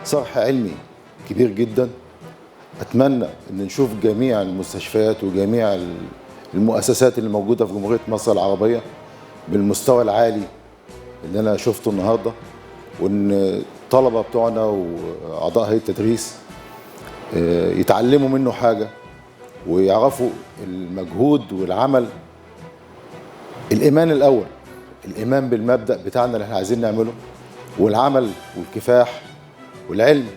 صرح علمي كبير جدا. أتمنى أن نشوف جميع المستشفيات وجميع المؤسسات اللي موجودة في جمهورية مصر العربية بالمستوى العالي اللي أنا شفته النهاردة، وأن الطلبة بتوعنا وأعضاء هيئة التدريس يتعلموا منه حاجة ويعرفوا المجهود والعمل. الإيمان الأول، الإيمان بالمبدأ بتاعنا اللي احنا عايزين نعمله، والعمل والكفاح والعلم،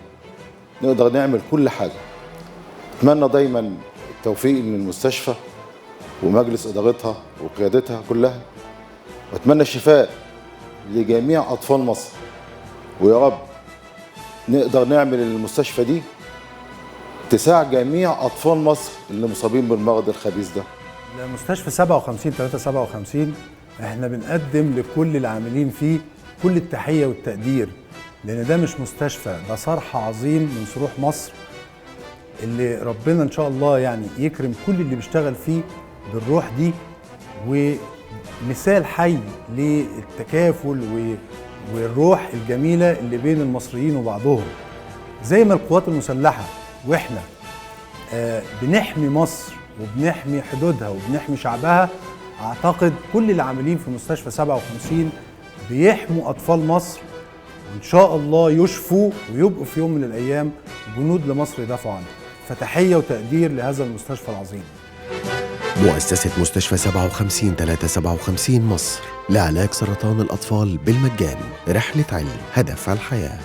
نقدر نعمل كل حاجة. أتمنى دايما التوفيق للمستشفى ومجلس إدارتها وقيادتها كلها، وأتمنى الشفاء لجميع أطفال مصر، ويا رب نقدر نعمل المستشفى دي تساعد جميع أطفال مصر اللي مصابين بالمرض الخبيث ده. المستشفى 57 احنا بنقدم لكل العاملين فيه كل التحية والتقدير، لأن ده مش مستشفى، ده صرح عظيم من صروح مصر اللي ربنا إن شاء الله يعني يكرم كل اللي بيشتغل فيه بالروح دي، ومثال حي للتكافل والروح الجميلة اللي بين المصريين وبعضهم. زي ما القوات المسلحة وإحنا بنحمي مصر وبنحمي حدودها وبنحمي شعبها، أعتقد كل العاملين في مستشفى 57 بيحموا أطفال مصر، وإن شاء الله يشفوا ويبقوا في يوم من الأيام جنود لمصر يدافعوا عنها. فتحية وتقدير لهذا المستشفى العظيم. مؤسسة مستشفى 57 مصر لعلاج سرطان الأطفال بالمجان، رحلة علم هدف الحياة.